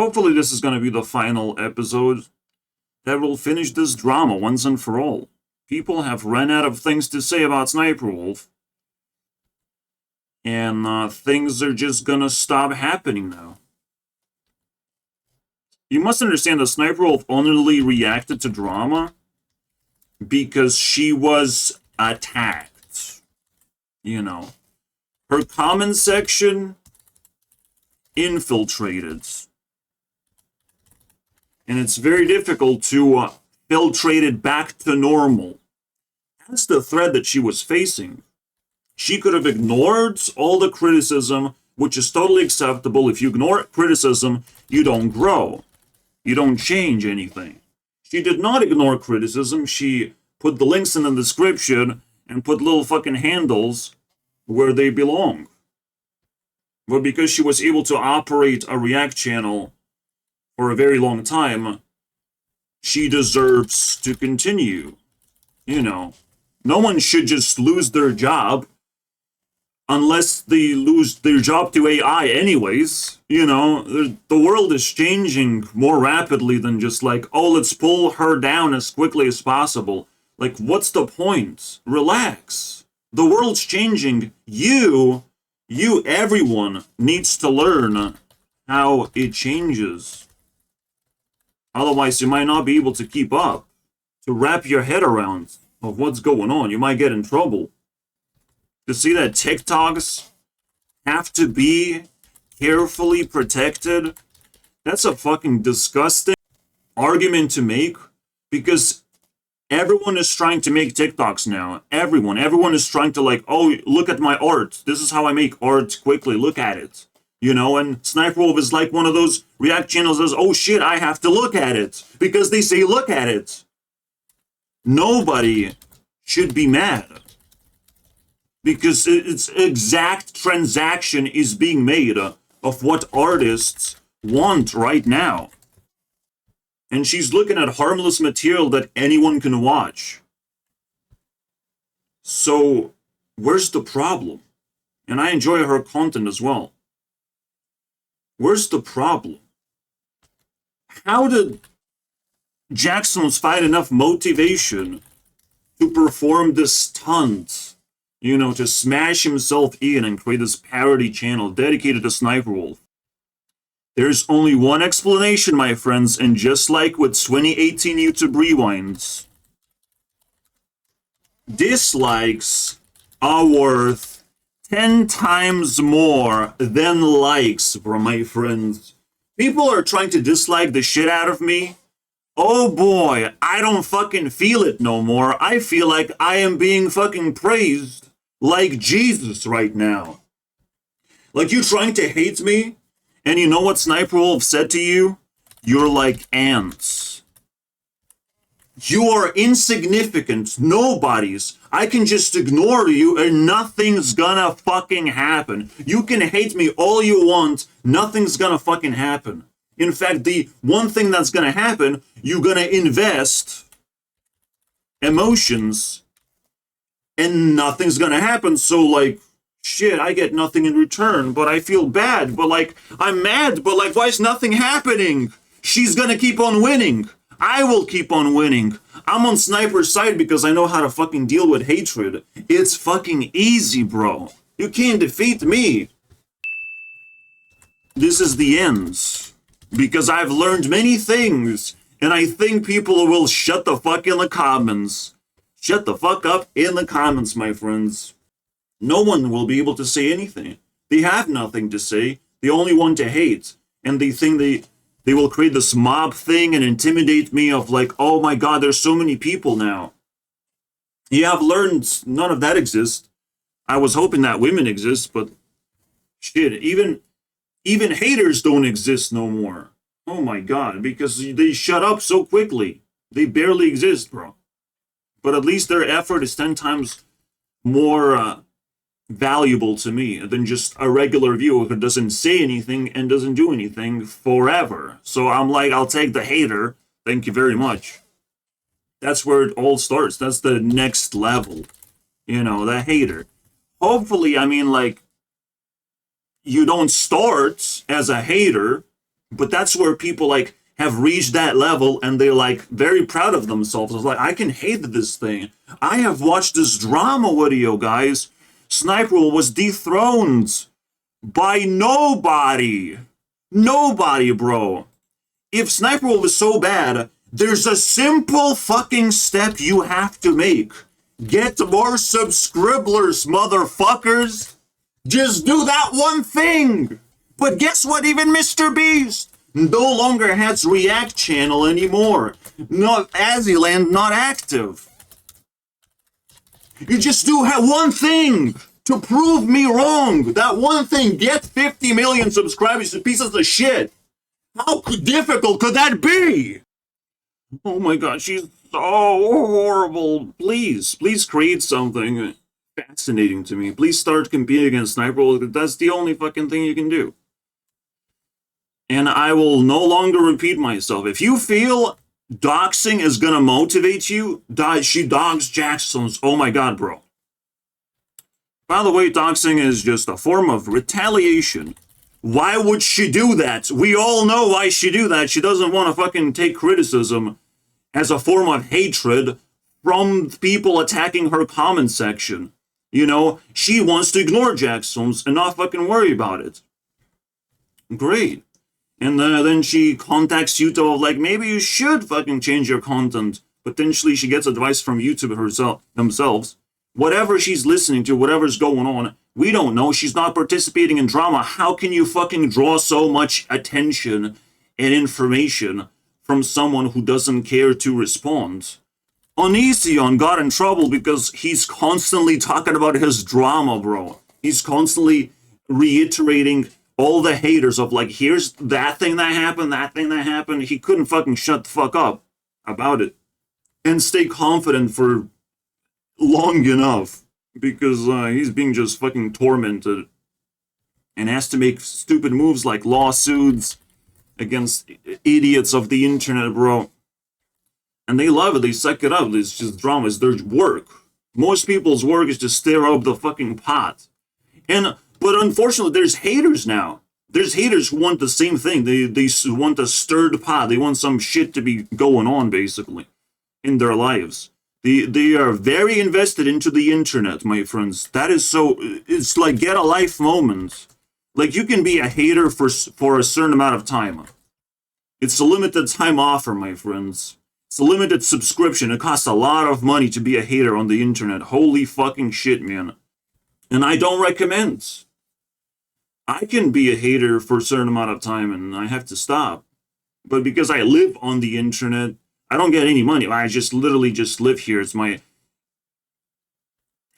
Hopefully this is going to be the final episode that will finish this drama once and for all. People have run out of things to say about SSNiperwolf. And things are just gonna stop happening now. You must understand that SSNiperwolf only reacted to drama because she was attacked. You know. Her comment section infiltrated. And it's very difficult to filtrate it back to normal. That's the threat that she was facing. She could have ignored all the criticism, which is totally acceptable. If you ignore criticism, you don't grow. You don't change anything. She did not ignore criticism. She put the links in the description and put little fucking handles where they belong. But because she was able to operate a React channel for a very long time, she deserves to continue. You know, no one should just lose their job unless they lose their job to AI anyways. You know, the world is changing more rapidly than just like, oh, let's pull her down as quickly as possible. Like, what's the point? Relax. The world's changing. Everyone needs to learn how it changes. Otherwise, you might not be able to keep up, to wrap your head around of what's going on. You might get in trouble. To see that TikToks have to be carefully protected, that's a fucking disgusting argument to make, because everyone is trying to make TikToks now. Everyone is trying to like, oh, look at my art. This is how I make art quickly. Look at it. You know, and SSNiperwolf is like one of those React channels that says, oh shit, I have to look at it. Because they say look at it. Nobody should be mad. Because its exact transaction is being made of what artists want right now. And she's looking at harmless material that anyone can watch. So, where's the problem? And I enjoy her content as well. Where's the problem? How did Jackfilms find enough motivation to perform this stunt? You know, to smash himself in and create this parody channel dedicated to SSNiperwolf. There's only one explanation, my friends, and just like with 2018 YouTube Rewinds, dislikes are worth 10 times more than likes, bro, my friends. People are trying to dislike the shit out of me. Oh boy, I don't fucking feel it no more. I feel like I am being fucking praised like Jesus right now. Like, you trying to hate me, and you know what SSNiperwolf said to you? You're like ants. You are insignificant. Nobodies. I can just ignore you and nothing's gonna fucking happen. You can hate me all you want. Nothing's gonna fucking happen. In fact, the one thing that's gonna happen, you're gonna invest emotions and nothing's gonna happen. So, like, shit, I get nothing in return, but I feel bad. But, like, I'm mad, but, like, why is nothing happening? She's gonna keep on winning. I will keep on winning. I'm on Sniper's side because I know how to fucking deal with hatred. It's fucking easy, bro. You can't defeat me. This is the end. Because I've learned many things, and I think people will shut the fuck in the comments. Shut the fuck up in the comments, my friends. No one will be able to say anything. They have nothing to say. They only want to hate. And they think they will create this mob thing and intimidate me of like, oh my god, there's so many people now. Yeah, I've learned none of that exists. I was hoping that women exist, but shit, even haters don't exist no more. Oh my god, because they shut up so quickly. They barely exist, bro. But at least their effort is 10 times more valuable to me than just a regular viewer who doesn't say anything and doesn't do anything forever. So I'm like, I'll take the hater. Thank you very much. That's where it all starts. That's the next level. You know, the hater. Hopefully, I mean, like, you don't start as a hater But that's where people like have reached that level and they're like very proud of themselves. It's like, I can hate this thing. I have watched this drama video, guys. SSNiperwolf was dethroned by nobody. Nobody, bro. If SSNiperwolf is so bad, there's a simple fucking step you have to make. Get more subscribers, motherfuckers. Just do that one thing. But guess what? Even Mr. Beast no longer has React channel anymore. Not Azzyland, not active. You just do have one thing to prove me wrong. That one thing, get 50 million subscribers, you pieces of shit. How difficult could that be? Oh my god, she's so horrible. Please create something fascinating to me. Please start competing against SSNiperwolf. That's the only fucking thing you can do. And I will no longer repeat myself. If you feel doxing is gonna motivate you, she dogs Jackfilms. Oh my god, bro. By the way, doxing is just a form of retaliation. Why would she do that? We all know why she do that. She doesn't want to fucking take criticism as a form of hatred from people attacking her comment section. You know, she wants to ignore Jackfilms and not fucking worry about it. Great. And then she contacts YouTube like, maybe you should fucking change your content. Potentially she gets advice from YouTube themselves. Whatever she's listening to, whatever's going on, we don't know. She's not participating in drama. How can you fucking draw so much attention and information from someone who doesn't care to respond? Onision got in trouble because he's constantly talking about his drama, bro. He's constantly reiterating all the haters of like, here's that thing that happened, that thing that happened. He couldn't fucking shut the fuck up about it and stay confident for long enough because he's being just fucking tormented and has to make stupid moves like lawsuits against idiots of the internet, bro. And they love it. They suck it up. It's just drama. It's their work. Most people's work is to stir up the fucking pot. But unfortunately, there's haters now. There's haters who want the same thing. They want a stirred pot. They want some shit to be going on, basically, in their lives. They are very invested into the internet, my friends. That is so... It's like get a life moment. Like, you can be a hater for a certain amount of time. It's a limited time offer, my friends. It's a limited subscription. It costs a lot of money to be a hater on the internet. Holy fucking shit, man. And I don't recommend. I can be a hater for a certain amount of time and I have to stop. But because I live on the internet, I don't get any money. I just literally just live here. It's my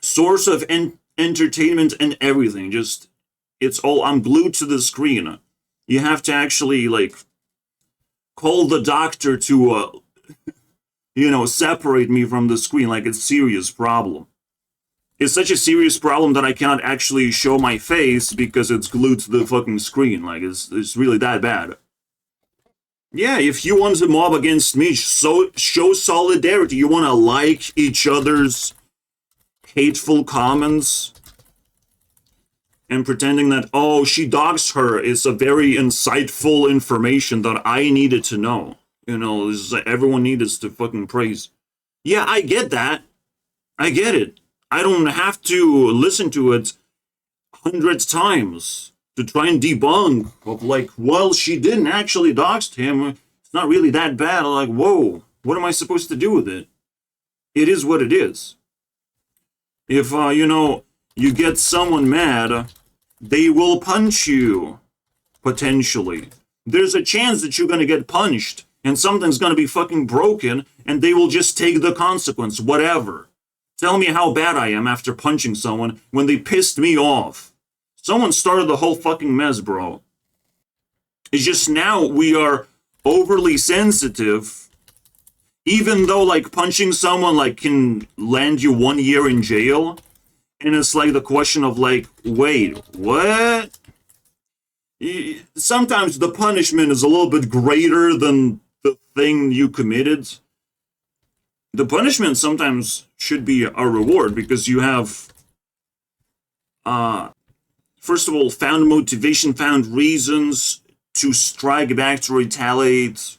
source of entertainment and everything. Just, it's all, I'm glued to the screen. You have to actually, like, call the doctor to, you know, separate me from the screen. Like, it's a serious problem. It's such a serious problem that I cannot actually show my face because it's glued to the fucking screen. Like, it's really that bad. Yeah, if you want to mob against me, show solidarity. You want to like each other's hateful comments and pretending that, oh, she dogs her is a very insightful information that I needed to know. You know, this is, everyone needs to fucking praise. Yeah, I get that. I get it. I don't have to listen to it hundreds of times to try and debunk of like, well, she didn't actually dox him. It's not really that bad. I'm like, whoa, what am I supposed to do with it? It is what it is. If, you know, you get someone mad, they will punch you, potentially. There's a chance that you're going to get punched and something's going to be fucking broken and they will just take the consequence, whatever. Tell me how bad I am after punching someone when they pissed me off. Someone started the whole fucking mess, bro. It's just now we are overly sensitive. Even though, like, punching someone, like, can land you 1 year in jail. And it's, like, the question of, like, wait, what? Sometimes the punishment is a little bit greater than the thing you committed. The punishment sometimes should be a reward because you have, first of all, found motivation, found reasons to strike back, to retaliate.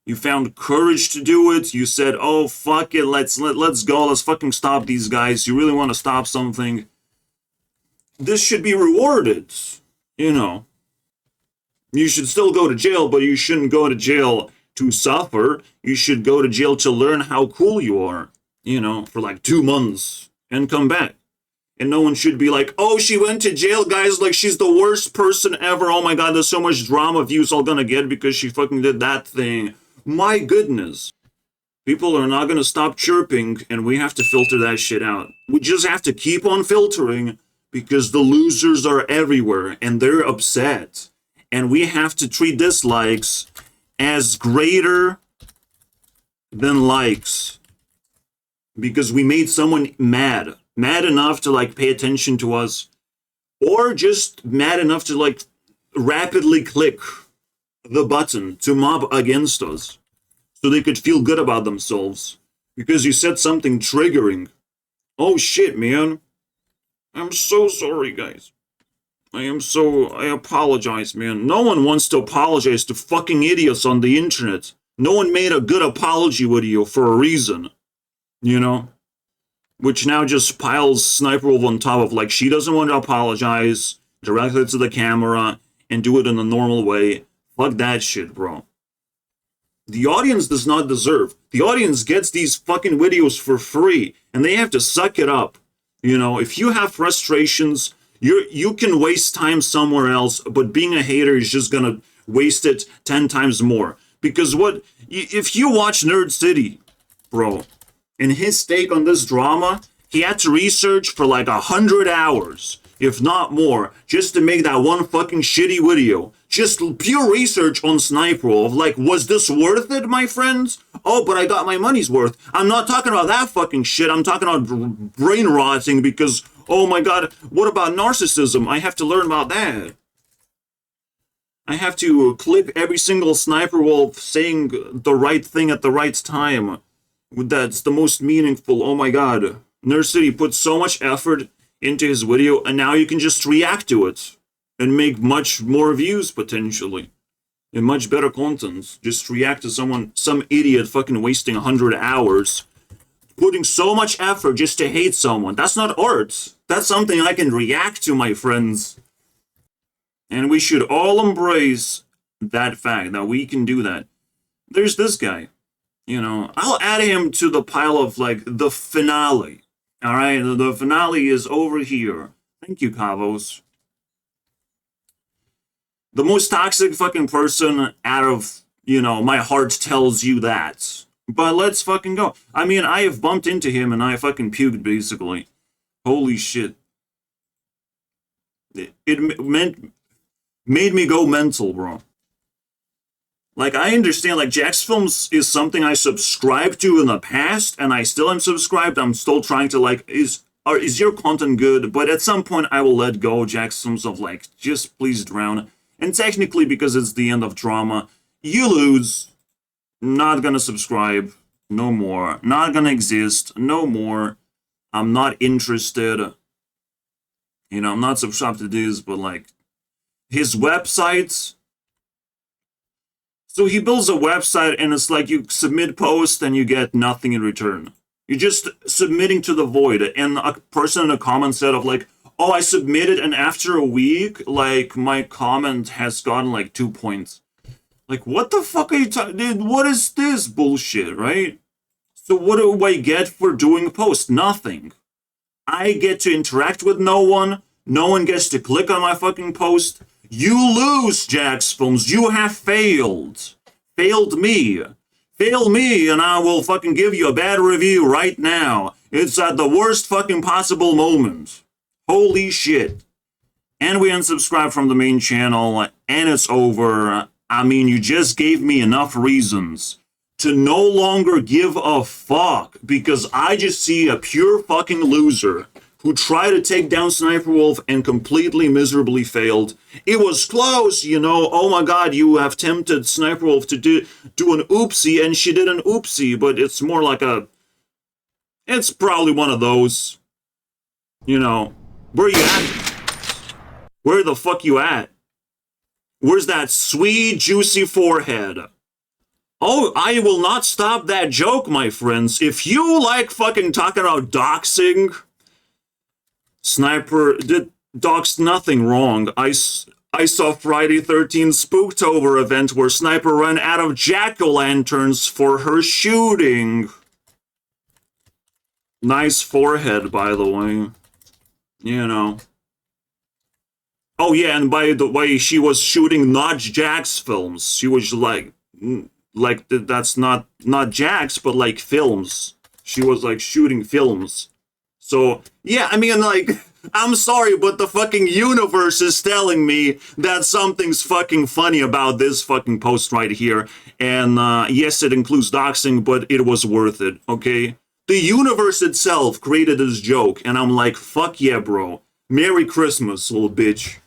You found courage to do it. You said, oh, fuck it, let's go, let's fucking stop these guys. You really want to stop something. This should be rewarded, you know. You should still go to jail, but you shouldn't go to jail to suffer. You should go to jail to learn how cool you are, you know, for like 2 months and come back. And no one should be like, oh, she went to jail, guys, like she's the worst person ever. Oh my god, there's so much drama views all gonna get because she fucking did that thing. My goodness. People are not gonna stop chirping, and we have to filter that shit out. We just have to keep on filtering because the losers are everywhere and they're upset. And we have to treat dislikes as greater than likes. Because we made someone mad. Mad enough to like pay attention to us. Or just mad enough to like rapidly click the button to mob against us. So they could feel good about themselves. Because you said something triggering. Oh shit, man. I'm so sorry, guys. I apologize, man. No one wants to apologize to fucking idiots on the internet. No one made a good apology video for a reason. You know? Which now just piles SSNiperwolf on top of, like, she doesn't want to apologize directly to the camera and do it in a normal way. Fuck that shit, bro. The audience does not deserve. The audience gets these fucking videos for free, and they have to suck it up. You know, if you have frustrations, you can waste time somewhere else, but being a hater is just gonna waste it 10 times more. Because if you watch Nerdcity, bro, and his take on this drama, he had to research for like 100 hours, if not more, just to make that one fucking shitty video. Just pure research on SSNiperwolf. Like, was this worth it, my friends? Oh, but I got my money's worth. I'm not talking about that fucking shit. I'm talking about brain rotting because, oh my god, what about narcissism? I have to learn about that. I have to clip every single SSNiperwolf saying the right thing at the right time. That's the most meaningful. Oh my god. Nerdcity put so much effort into his video, and now you can just react to it and make much more views potentially and much better content. Just react to some idiot fucking wasting 100 hours, putting so much effort just to hate someone. That's not art. That's something I can react to, my friends. And we should all embrace that fact that we can do that. There's this guy. You know, I'll add him to the pile of, like, the finale. Alright, the finale is over here. Thank you, Kavos. The most toxic fucking person out of, you know, my heart tells you that. But let's fucking go. I mean, I have bumped into him and I fucking puked, basically. Holy shit. It made me go mental, bro. Like, I understand, like, Jackfilms is something I subscribed to in the past, and I still am subscribed. I'm still trying to, like, is your content good? But at some point, I will let go, Jackfilms, of, like, just please drown. And technically, because it's the end of drama, you lose. Not gonna subscribe. No more. Not gonna exist. No more. I'm not interested. You know, I'm not subscribed to this, but, like, his websites... So he builds a website and it's like you submit posts and you get nothing in return. You're just submitting to the void. And a person in a comment said of like, oh, I submitted and after a week, like my comment has gotten like 2 points. Like, what the fuck are you talking? What is this bullshit, right? So what do I get for doing a post? Nothing. I get to interact with no one. No one gets to click on my fucking post. You lose, Jackfilms. You have failed. Failed me. Fail me, and I will fucking give you a bad review right now. It's at the worst fucking possible moment. Holy shit. And we unsubscribed from the main channel, and it's over. I mean, you just gave me enough reasons to no longer give a fuck, because I just see a pure fucking loser who tried to take down SSNiperwolf and completely miserably failed. It was close, you know. Oh my god, you have tempted SSNiperwolf to do an oopsie, and she did an oopsie, but it's more like a... It's probably one of those. You know, where you at? Where the fuck you at? Where's that sweet, juicy forehead? Oh, I will not stop that joke, my friends. If you like fucking talking about doxing, Sniper did doxed nothing wrong. I saw Friday 13th Spooktober event where Sniper ran out of jack-o'-lanterns for her shooting. Nice forehead, by the way. You know. Oh yeah, and by the way, she was shooting not Jack's films. She was like that's not Jack's, but like films. She was like shooting films. So yeah, I mean, like, I'm sorry, but the fucking universe is telling me that something's fucking funny about this fucking post right here. And yes, it includes doxing, but it was worth it. Okay, the universe itself created this joke, and I'm like, fuck yeah, bro. Merry Christmas, little bitch.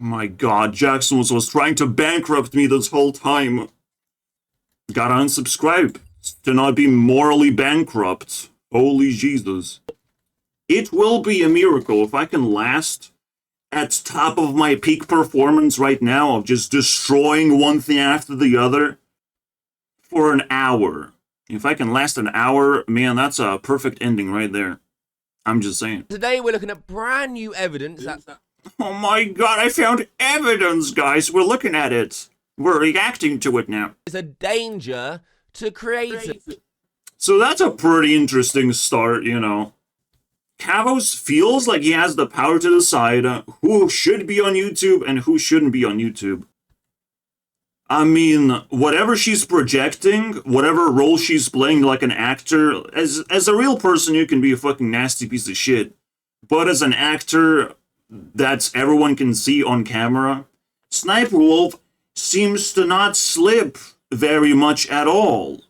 My god, Jackfilms was trying to bankrupt me this whole time. Gotta unsubscribe to not be morally bankrupt. Holy Jesus. It will be a miracle if I can last at top of my peak performance right now of just destroying one thing after the other for an hour. If I can last an hour, man, that's a perfect ending right there. I'm just saying. Today we're looking at brand new evidence that... Oh my god, I found evidence, guys. We're looking at it. We're reacting to it now. It's a danger to creators. So that's a pretty interesting start, you know. Kavos feels like he has the power to decide who should be on YouTube and who shouldn't be on YouTube. I mean, whatever she's projecting, whatever role she's playing like an actor, as a real person, you can be a fucking nasty piece of shit. But as an actor that everyone can see on camera, SSNiperwolf seems to not slip very much at all.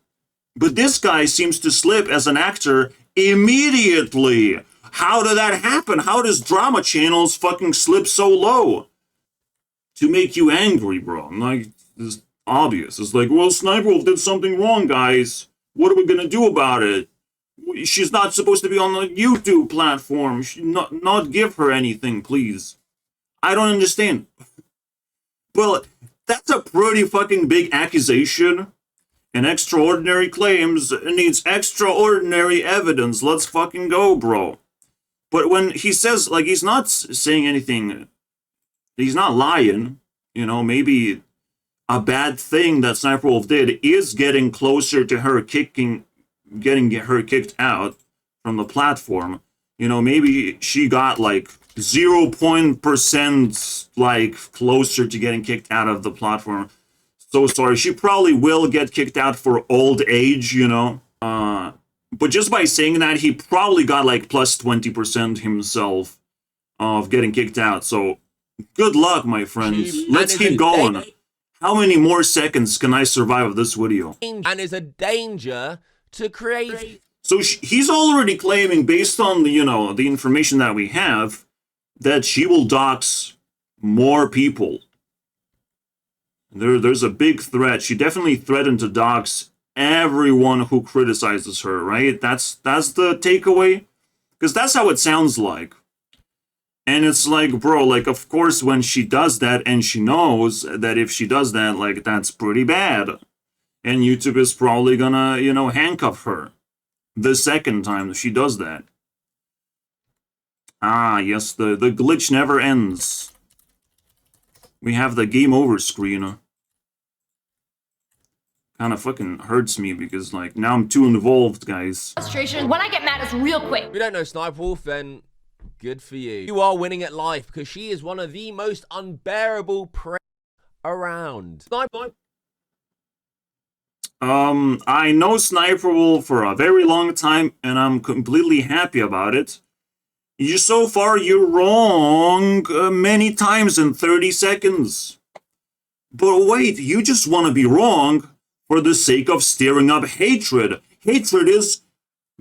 But this guy seems to slip as an actor immediately. How did that happen? How does drama channels fucking slip so low? To make you angry, bro. Like, it's obvious. It's like, well, SSNiperwolf did something wrong, guys. What are we gonna do about it? She's not supposed to be on the YouTube platform. Not give her anything, please. I don't understand. Well, that's a pretty fucking big accusation. And extraordinary claims needs extraordinary evidence. Let's fucking go, bro. But when he says, like, he's not saying anything, he's not lying. You know, maybe a bad thing that SSNiperwolf did is getting closer to her getting her kicked out from the platform. You know, maybe she got like 0% like closer to getting kicked out of the platform. So sorry, she probably will get kicked out for old age, you know. But just by saying that, he probably got like plus 20% himself of getting kicked out. So good luck, my friends. Let's keep going. How many more seconds can I survive of this video? And is a danger to create. So he's already claiming, based on the, you know, the information that we have, that she will dox more people. There's a big threat. She definitely threatened to dox everyone who criticizes her, right? That's the takeaway? Because that's how it sounds like. And it's like, bro, like, of course, when she does that, and she knows that if she does that, like, that's pretty bad. And YouTube is probably gonna, you know, handcuff her the second time she does that. Ah, yes, the glitch never ends. We have the game over screen. Kind of fucking hurts me because, like, now I'm too involved, guys. Frustration. When I get mad, it's real quick. If you don't know SSNiperwolf, then good for you. You are winning at life because she is one of the most unbearable prey around. I know SSNiperwolf for a very long time, and I'm completely happy about it. So far, you're wrong many times in 30 seconds. But wait, you just want to be wrong for the sake of stirring up hatred. Hatred is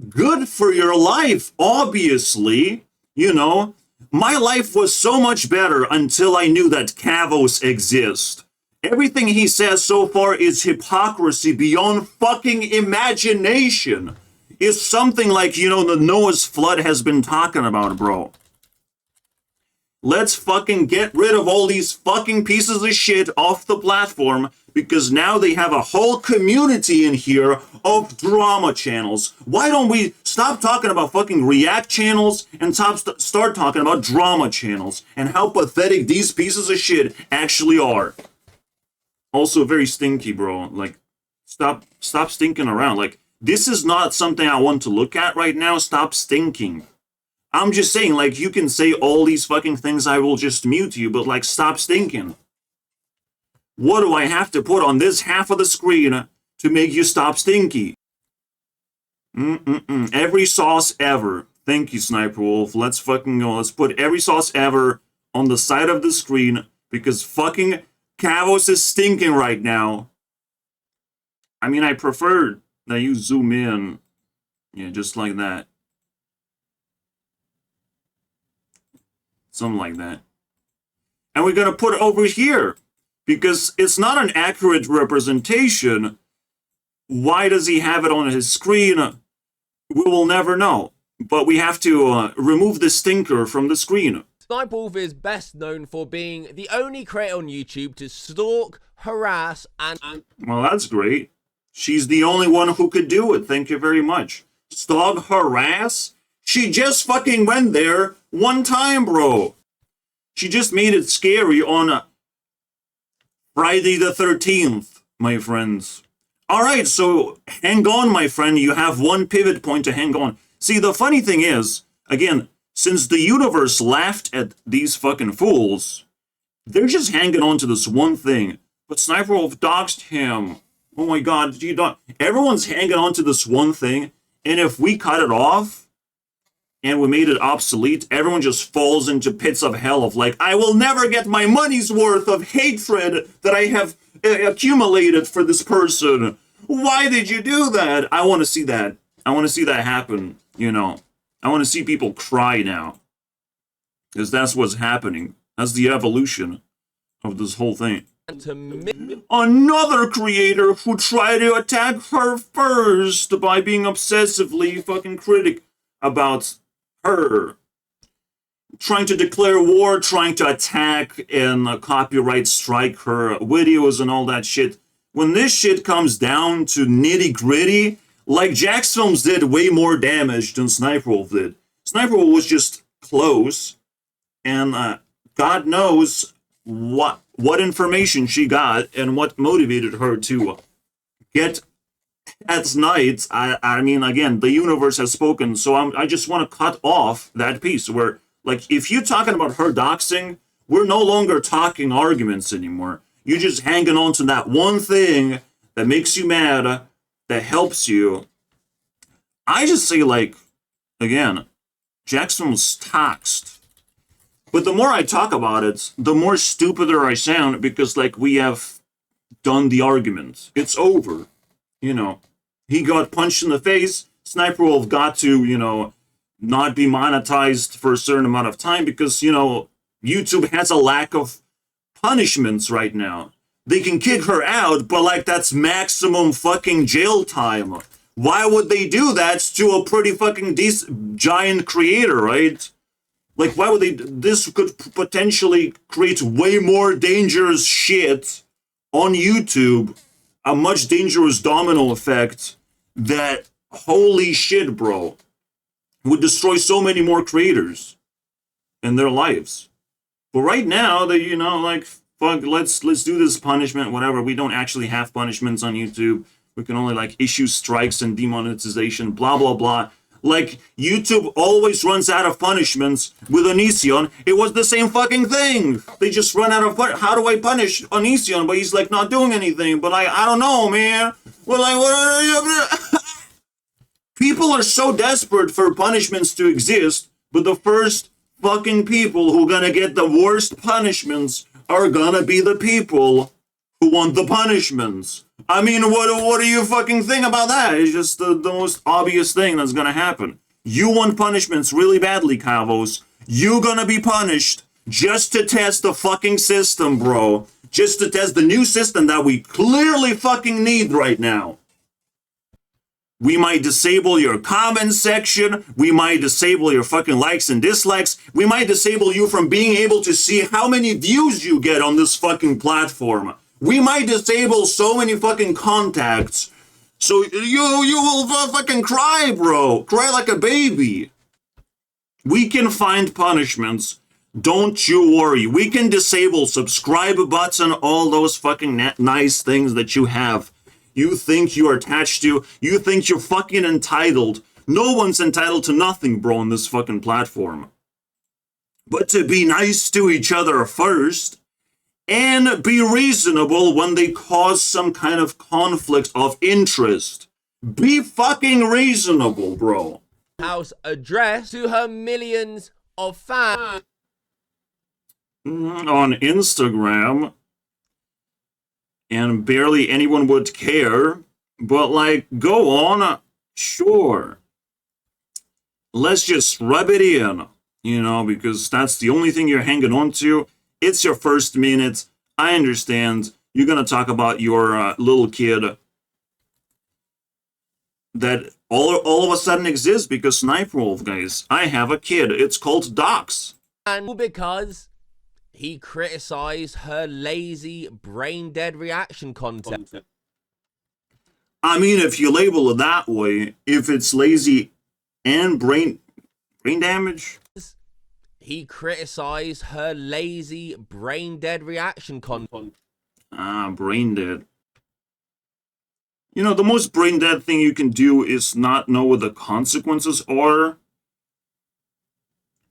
good for your life, obviously. You know, my life was so much better until I knew that Kavos exists. Everything he says so far is hypocrisy beyond fucking imagination. It's something like, you know, the Noah's flood has been talking about, bro. Let's fucking get rid of all these fucking pieces of shit off the platform, because now they have a whole community in here of drama channels. Why don't we stop talking about fucking react channels and start talking about drama channels and how pathetic these pieces of shit actually are? Also very stinky, bro. Like, stop stinking around. Like, this is not something I want to look at right now. Stop stinking. I'm just saying, like, you can say all these fucking things, I will just mute you, but, like, stop stinking. What do I have to put on this half of the screen to make you stop stinky? Every sauce ever. Thank you, SSNiperwolf. Let's fucking go. Let's put every sauce ever on the side of the screen, because fucking Kavos is stinking right now. I mean, I prefer that you zoom in. Yeah, just like that. Something like that. And we're going to put it over here, because it's not an accurate representation. Why does he have it on his screen? We will never know. But we have to remove the stinker from the screen. SSNiperwolf is best known for being the only creator on YouTube to stalk, harass, and... Well, that's great. She's the only one who could do it. Thank you very much. Stalk, harass? She just fucking went there one time, bro. She just made it scary on Friday the 13th, my friends. Alright, so hang on, my friend. You have one pivot point to hang on. See, the funny thing is, again, since the universe laughed at these fucking fools, they're just hanging on to this one thing. But SSNiperwolf doxed him. Oh my god, you don't... Everyone's hanging on to this one thing, and if we cut it off, and we made it obsolete, everyone just falls into pits of hell of like, I will never get my money's worth of hatred that I have accumulated for this person. Why did you do that? I want to see that. I want to see that happen, you know. I want to see people cry now. Because that's what's happening. That's the evolution of this whole thing. Another creator who tried to attack her first by being obsessively fucking critic about her. Trying to declare war, trying to attack and copyright strike her videos and all that shit. When this shit comes down to nitty gritty, like Jackfilms did way more damage than SSNiperwolf did. SSNiperwolf was just close, and God knows what information she got and what motivated her to get at night. I mean, again, the universe has spoken, so I just want to cut off that piece where, like, if you're talking about her doxing, we're no longer talking arguments anymore. You're just hanging on to that one thing that makes you mad, that helps you. I just say, like, again, Jackson's doxed. But the more I talk about it, the more stupider I sound, because, like, we have done the argument. It's over. You know, he got punched in the face. SSNiperwolf got to, you know, not be monetized for a certain amount of time because, you know, YouTube has a lack of punishments right now. They can kick her out, but, like, that's maximum fucking jail time. Why would they do that to a pretty fucking giant creator, right? Like, why would they... This could potentially create way more dangerous shit on YouTube. A much dangerous domino effect that, holy shit, bro, would destroy so many more creators and their lives. But right now, they, you know, like, fuck, let's do this punishment, whatever. We don't actually have punishments on YouTube. We can only, like, issue strikes and demonetization, blah, blah, blah. Like, YouTube always runs out of punishments with Onision. It was the same fucking thing. They just run out of how do I punish Onision? But he's, like, not doing anything. But, like, I don't know, man. Well, like, what are you... People are so desperate for punishments to exist, but the first fucking people who are gonna get the worst punishments are gonna be the people who want the punishments. I mean, what do you fucking think about that? It's just the most obvious thing that's gonna happen. You want punishments really badly, Kavos. You gonna be punished just to test the fucking system, bro. Just to test the new system that we clearly fucking need right now. We might disable your comment section. We might disable your fucking likes and dislikes. We might disable you from being able to see how many views you get on this fucking platform. We might disable so many fucking contacts. So you will fucking cry, bro. Cry like a baby. We can find punishments. Don't you worry. We can disable subscribe button, all those fucking nice things that you have. You think you are attached to, you think you're fucking entitled. No one's entitled to nothing, bro, on this fucking platform. But to be nice to each other first, and be reasonable when they cause some kind of conflict of interest. Be fucking reasonable, bro. House address to her millions of fans. On Instagram. And barely anyone would care. But, like, go on. Sure. Let's just rub it in. You know, because that's the only thing you're hanging on to. It's your first minute. I understand. You're going to talk about your little kid that all of a sudden exists because SSNiperwolf, guys. I have a kid. It's called Docs. And because he criticized her lazy, brain-dead reaction content. I mean, if you label it that way, if it's lazy and brain damage. He criticized her lazy, brain-dead reaction content. Brain dead. You know, the most brain dead thing you can do is not know what the consequences are.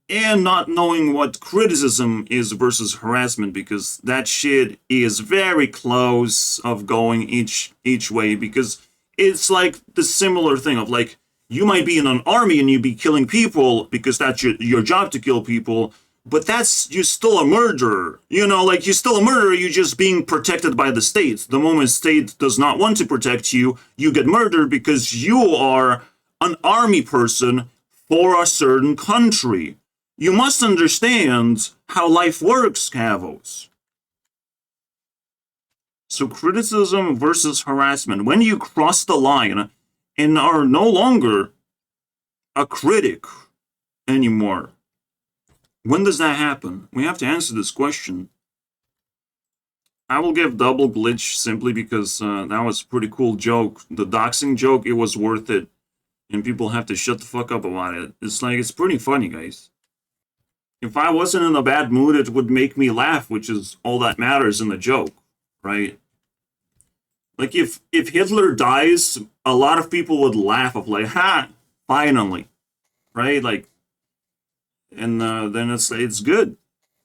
And not knowing what criticism is versus harassment, because that shit is very close of going each way, because it's like the similar thing of like, you might be in an army and you be killing people because that's your job to kill people, but you're still a murderer. You know, like, you're still a murderer, you're just being protected by the state. The moment state does not want to protect you, you get murdered because you are an army person for a certain country. You must understand how life works, Kavos. So criticism versus harassment. When you cross the line and are no longer a critic anymore, when does that happen? We have to answer this question. I will give double glitch simply because that was a pretty cool joke. The doxing joke, it was worth it. And people have to shut the fuck up about it. It's like, it's pretty funny, guys. If I wasn't in a bad mood, it would make me laugh, which is all that matters in the joke, right? Like, if Hitler dies, a lot of people would laugh of like, ha, finally, right? Like, and then it's good,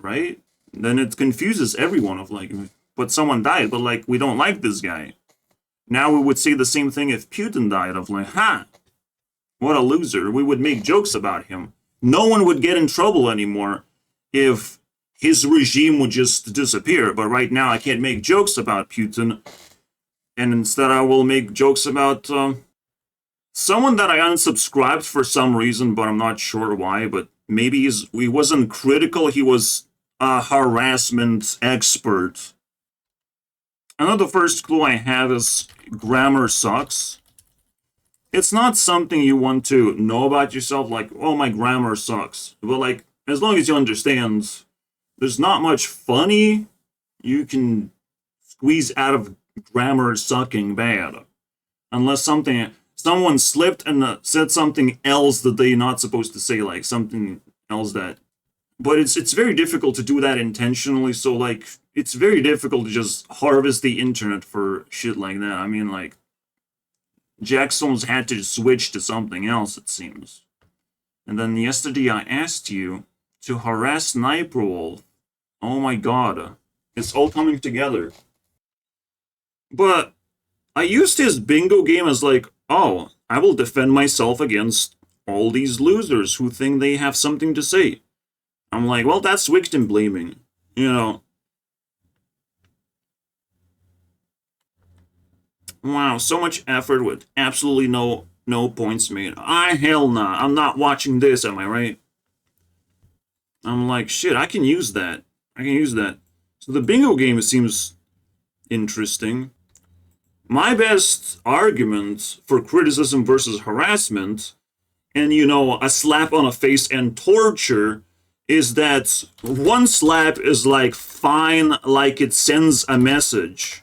right? Then it confuses everyone of like, but someone died, but like, we don't like this guy. Now we would say the same thing if Putin died, of like, ha, what a loser. We would make jokes about him. No one would get in trouble anymore if his regime would just disappear. But right now I can't make jokes about Putin. And instead I will make jokes about someone that I unsubscribed for some reason, but I'm not sure why. But maybe he wasn't critical, he was a harassment expert. I know the first clue I have is grammar sucks. It's not something you want to know about yourself, like, oh, my grammar sucks. But, like, as long as you understand, there's not much funny you can squeeze out of grammar sucking bad. Unless someone slipped and said something else that they're not supposed to say, like, something else that... But it's very difficult to do that intentionally, so, like, it's very difficult to just harvest the internet for shit like that. I mean, like, Jackfilms had to switch to something else, it seems. And then yesterday I asked you to harass SSNiperwolf. Oh my god. It's all coming together. But I used his bingo game as like, oh, I will defend myself against all these losers who think they have something to say. I'm like, well, that's victim blaming. You know. Wow, so much effort with absolutely no points made. Hell nah, I'm not watching this, am I right? I'm like, shit, I can use that. So the bingo game seems interesting. My best argument for criticism versus harassment, and you know, a slap on a face and torture, is that one slap is like fine, like it sends a message.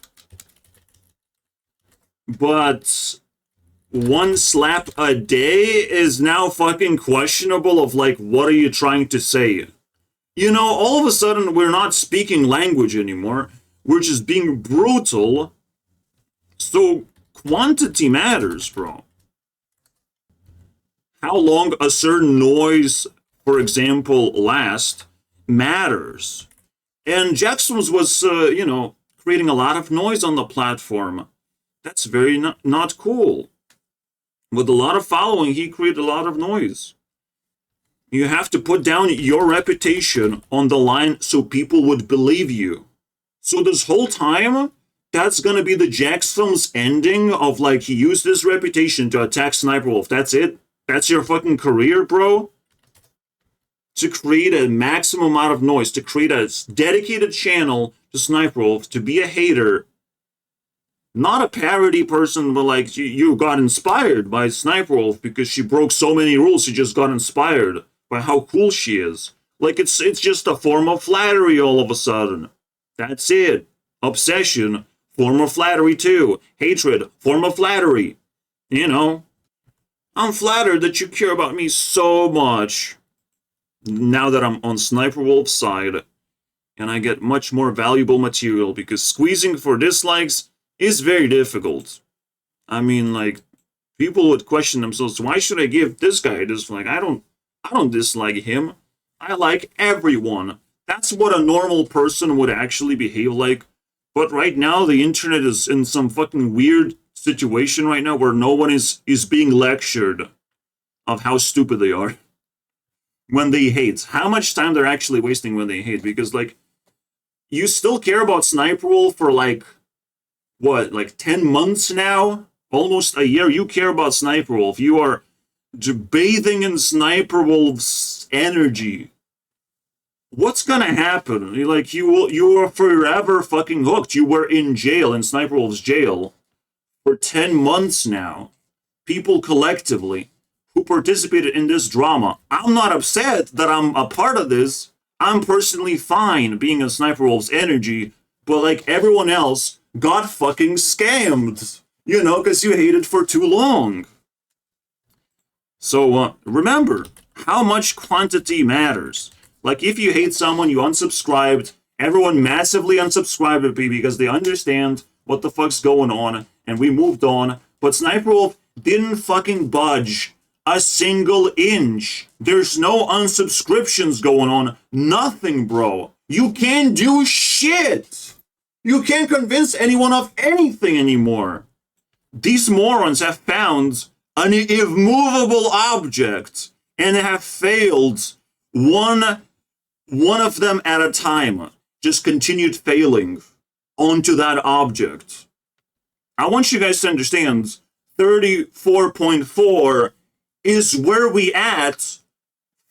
But one slap a day is now fucking questionable of like, what are you trying to say? You know, all of a sudden we're not speaking language anymore. We're just being brutal. So quantity matters, bro. How long a certain noise, for example, lasts matters. And Jackfilms was, you know, creating a lot of noise on the platform. That's very not cool. With a lot of following, he created a lot of noise. You have to put down your reputation on the line so people would believe you. So this whole time, that's gonna be the Jackfilms ending of like, he used his reputation to attack SSNiperwolf. That's it? That's your fucking career, bro? To create a maximum amount of noise, to create a dedicated channel to SSNiperwolf, to be a hater. Not a parody person, but like, you got inspired by SSNiperwolf because she broke so many rules, you just got inspired by how cool she is. Like, it's just a form of flattery all of a sudden. That's it. Obsession, form of flattery too. Hatred, form of flattery. You know, I'm flattered that you care about me so much. Now that I'm on SSNiperwolf's side, and I get much more valuable material, because squeezing for dislikes is very difficult. I mean, like, people would question themselves, why should I give this guy a dislike? I don't dislike him. I like everyone. That's what a normal person would actually behave like. But right now, the internet is in some fucking weird situation right now where no one is being lectured of how stupid they are when they hate. How much time they're actually wasting when they hate. Because, like, you still care about SSNiperwolf for, like, what, like 10 months now? Almost a year. You care about SSNiperwolf. You are bathing in SSNiperwolf's energy. What's gonna happen? Like, you are forever fucking hooked. You were in jail, in SSNiperwolf's jail, for 10 months now. People collectively who participated in this drama. I'm not upset that I'm a part of this. I'm personally fine being in SSNiperwolf's energy, but like everyone else, got fucking scammed, you know, because you hated for too long. So remember how much quantity matters. Like, if you hate someone, you unsubscribed, everyone massively unsubscribed because they understand what the fuck's going on, and we moved on. But SSNiperwolf didn't fucking budge a single inch. There's no unsubscriptions going on. Nothing, bro. You can't do shit. You can't convince anyone of anything anymore. These morons have found an immovable object and have failed one of them at a time. Just continued failing onto that object. I want you guys to understand 34.4 is where we at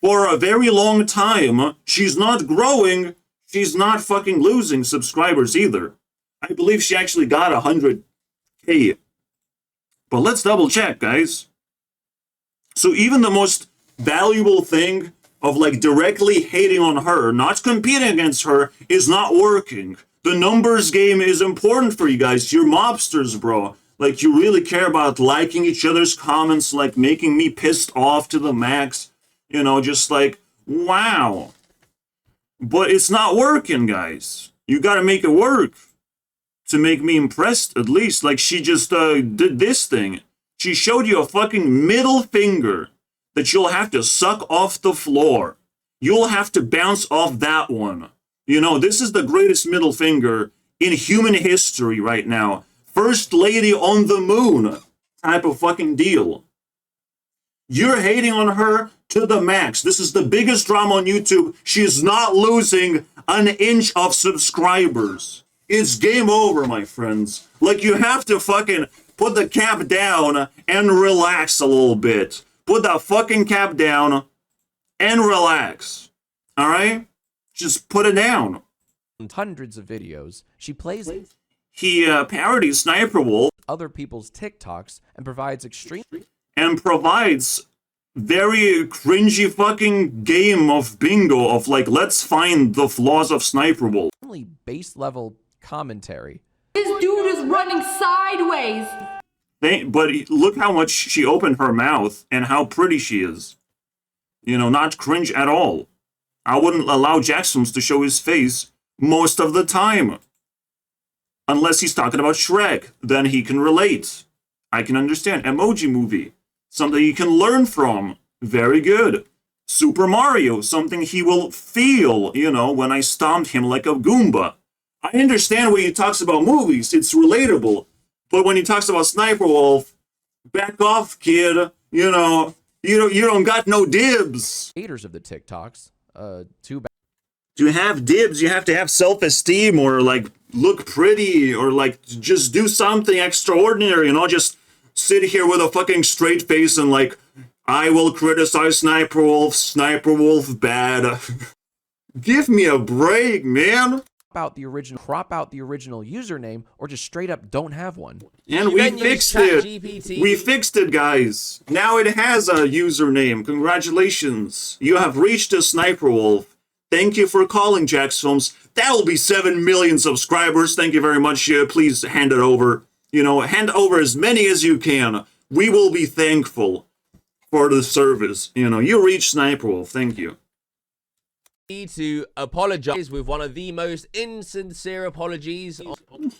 for a very long time. She's not growing. She's not fucking losing subscribers either. I believe she actually got 100K. But let's double check, guys. So even the most valuable thing of like directly hating on her, not competing against her, is not working. The numbers game is important for you guys. You're mobsters, bro. Like, you really care about liking each other's comments, like making me pissed off to the max. You know, just like, wow. But it's not working, guys. You gotta make it work to make me impressed, at least. Like, she just did this thing. She showed you a fucking middle finger that you'll have to suck off the floor. You'll have to bounce off that one. You know, this is the greatest middle finger in human history right now. First lady on the moon type of fucking deal. You're hating on her to the max. This is the biggest drama on YouTube. She's not losing an inch of subscribers. It's game over, my friends. Like, you have to fucking put the cap down and relax a little bit. Put that fucking cap down and relax. Alright? Just put it down. Hundreds of videos. She plays He parodies SSNiperwolf other people's TikToks and provides very cringy fucking game of bingo of like, let's find the flaws of SNiperWolf. extremely base level commentary. This dude is running sideways. But look how much she opened her mouth and how pretty she is. You know, not cringe at all. I wouldn't allow Jackfilms to show his face most of the time. Unless he's talking about Shrek, then he can relate. I can understand. Emoji Movie, something he can learn from. Very good. Super Mario, something he will feel, you know, when I stomped him like a Goomba. I understand when he talks about movies, it's relatable. But when he talks about SNiperWolf, back off, kid. You know, you don't got no dibs. Creators of the TikToks, too bad. To have dibs, you have to have self-esteem or like look pretty or like just do something extraordinary and not just sit here with a fucking straight face and like, I will criticize SNiperWolf bad. Give me a break, man. Crop out the original username or just straight up don't have one. And we fixed it. We fixed it, guys. Now it has a username. Congratulations. You have reached a SNiperWolf. Thank you for calling, Jackfilms. That will be 7 million subscribers. Thank you very much. Please hand it over. You know, hand over as many as you can. We will be thankful for the service. You know, you reached SNiperWolf. Thank you. To apologize with one of the most insincere apologies.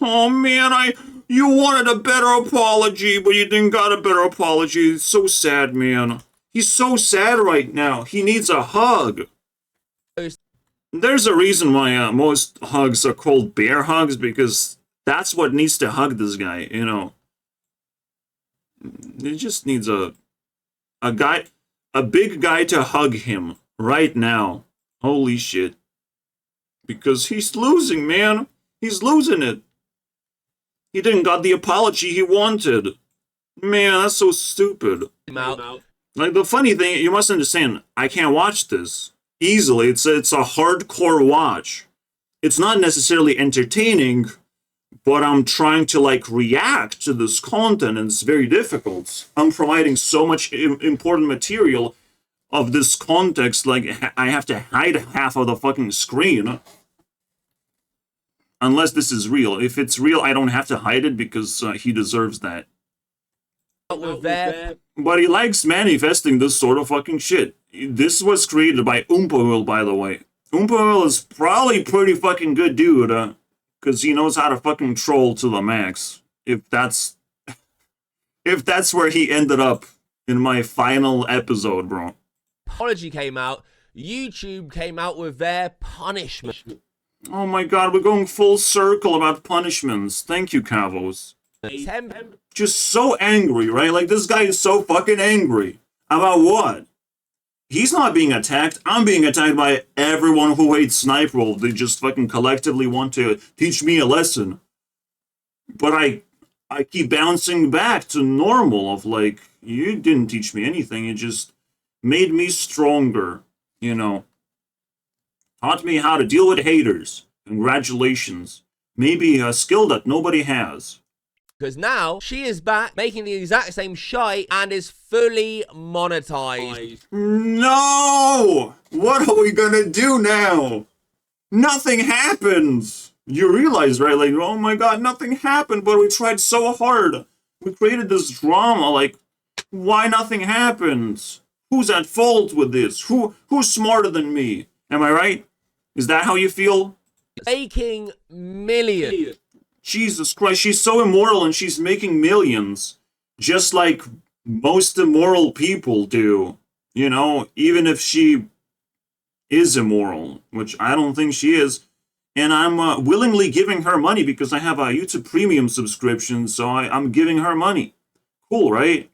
Oh man, you wanted a better apology, but you didn't got a better apology. It's so sad, man. He's so sad right now. He needs a hug. There's a reason why most hugs are called bear hugs, because that's what needs to hug this guy, you know. He just needs a big guy to hug him right now. Holy shit. Because he's losing, man. He's losing it. He didn't got the apology he wanted. Man, that's so stupid. Like, the funny thing, you must understand, I can't watch this easily. It's a hardcore watch. It's not necessarily entertaining, but I'm trying to, like, react to this content, and it's very difficult. I'm providing so much important material of this context, like, I have to hide half of the fucking screen. Unless this is real. If it's real, I don't have to hide it because he deserves that. But he likes manifesting this sort of fucking shit. This was created by OOmpaville, by the way. OOmpaville is probably pretty fucking good dude, because he knows how to fucking troll to the max. If that's where he ended up in my final episode, bro. Apology came out, YouTube came out with their punishment. Oh my god, we're going full circle about punishments. Thank you, Kavos. Just so angry, right? Like, this guy is so fucking angry. About what? He's not being attacked. I'm being attacked by everyone who hates SNiperWolf. They just fucking collectively want to teach me a lesson. But I keep bouncing back to normal of like, you didn't teach me anything. You just made me stronger, you know. Taught me how to deal with haters. Congratulations. Maybe a skill that nobody has. Because now, she is back, making the exact same shite, and is fully monetized. No! What are we gonna do now? Nothing happens! You realize, right? Like, oh my god, nothing happened, but we tried so hard. We created this drama, like, why nothing happens? Who's at fault with this? Who's smarter than me? Am I right? Is that how you feel? Making millions. Jesus Christ, she's so immoral and she's making millions. Just like most immoral people do. You know, even if she is immoral, which I don't think she is. And I'm willingly giving her money because I have a YouTube Premium subscription, so I'm giving her money. Cool, right?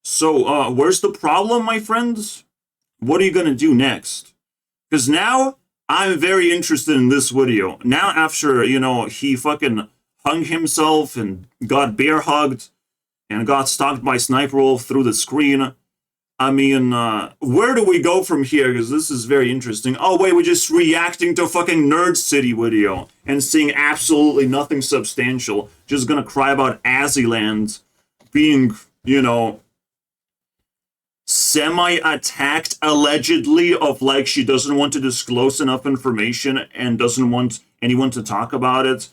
So, where's the problem, my friends? What are you gonna do next? Because now, I'm very interested in this video. Now, after, you know, he fucking hung himself and got bear hugged and got stalked by SNiperWolf through the screen, I mean, where do we go from here? Because this is very interesting. Oh, wait, we're just reacting to a fucking Nerdcity video and seeing absolutely nothing substantial. Just gonna cry about Azzyland being, you know, semi-attacked, allegedly, of like she doesn't want to disclose enough information and doesn't want anyone to talk about it.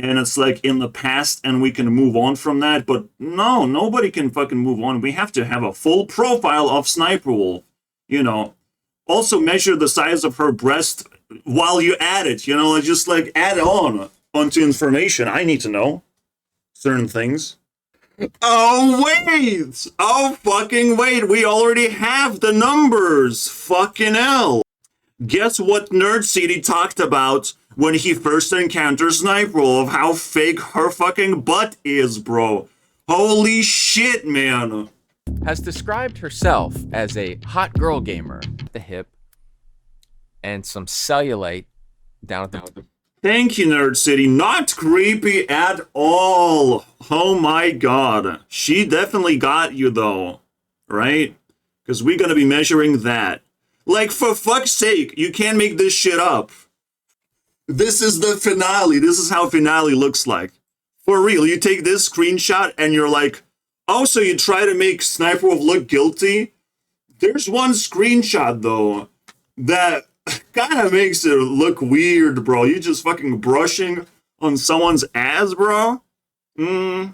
And it's like in the past and we can move on from that. But no, nobody can fucking move on. We have to have a full profile of SNiperWolf. You know, also measure the size of her breast while you add it. You know, just like add on onto information. I need to know certain things. Oh, wait! Oh, fucking wait. We already have the numbers. Fucking hell. Guess what Nerdcity talked about when he first encountered SNiperWolf, how fake her fucking butt is, bro. Holy shit, man. Has described herself as a hot girl gamer at the hip and some cellulite down at the... Thank you, Nerdcity. Not creepy at all. Oh my god. She definitely got you, though. Right? Because we're gonna be measuring that. Like, for fuck's sake, you can't make this shit up. This is the finale. This is how finale looks like. For real, you take this screenshot and you're like, oh, so you try to make SNiperWolf look guilty? There's one screenshot, though, that kind of makes it look weird, bro. You just fucking brushing on someone's ass, bro? You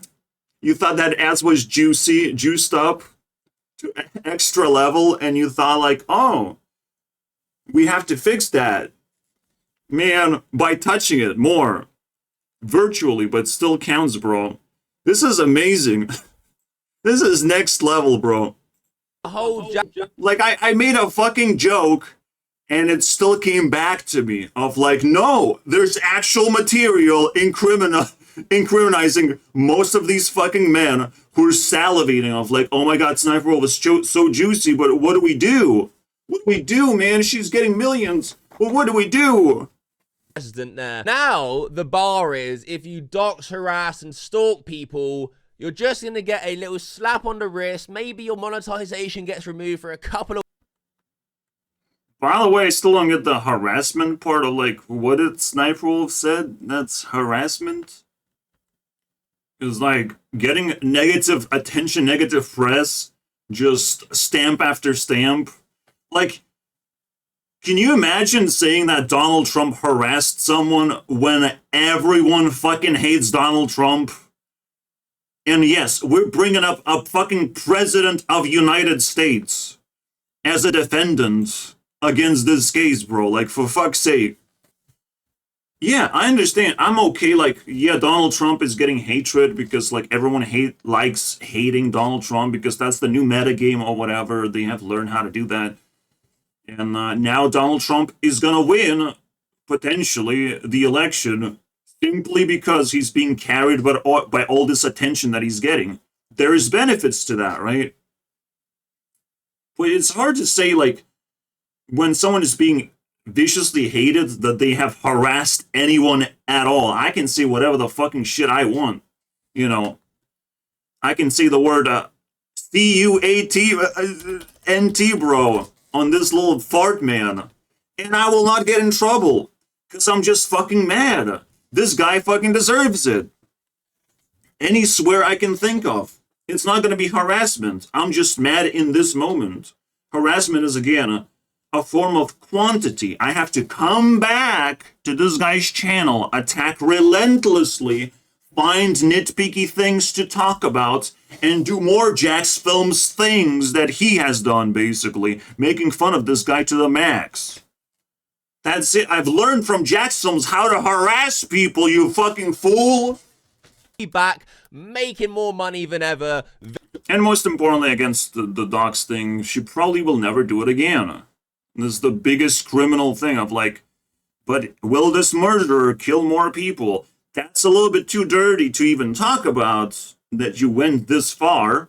thought that ass was juicy, juiced up to extra level, and you thought like, oh, we have to fix that. Man, by touching it more. Virtually, but still counts, bro. This is amazing. This is next level, bro. Like, I made a fucking joke, and it still came back to me of like, no, there's actual material incriminating most of these fucking men who are salivating of like, oh my god, SNiperWolf is so juicy, but what do we do? What do we do, man? She's getting millions. Well, what do we do? President there. Now, the bar is, if you dox, harass, and stalk people, you're just going to get a little slap on the wrist. Maybe your monetization gets removed for a couple of... By the way, I still don't get the harassment part of, like, what did SNiperWolf said? That's harassment? Because, like, getting negative attention, negative press, just stamp after stamp. Like, can you imagine saying that Donald Trump harassed someone when everyone fucking hates Donald Trump? And yes, we're bringing up a fucking president of United States as a defendant against this case, bro. Like, for fuck's sake. Yeah, I understand. I'm okay. Like, yeah, Donald Trump is getting hatred because, like, everyone likes hating Donald Trump because that's the new metagame or whatever. They have learned how to do that. And now Donald Trump is gonna win, potentially, the election simply because he's being carried by all this attention that he's getting. There is benefits to that, right? But it's hard to say, like, when someone is being viciously hated, that they have harassed anyone at all. I can say whatever the fucking shit I want, you know. I can say the word C-U-A-T-N-T, bro, on this little fart man, and I will not get in trouble, because I'm just fucking mad. This guy fucking deserves it. Any swear I can think of. It's not going to be harassment. I'm just mad in this moment. Harassment is, again, a form of quantity. I have to come back to this guy's channel, attack relentlessly, find nitpicky things to talk about, and do more Jackfilms things that he has done, basically, making fun of this guy to the max. That's it. I've learned from Jackfilms how to harass people, you fucking fool! Back, making more money than ever. And most importantly, against the docs thing, she probably will never do it again. This is the biggest criminal thing of like, but will this murderer kill more people? That's a little bit too dirty to even talk about, that you went this far.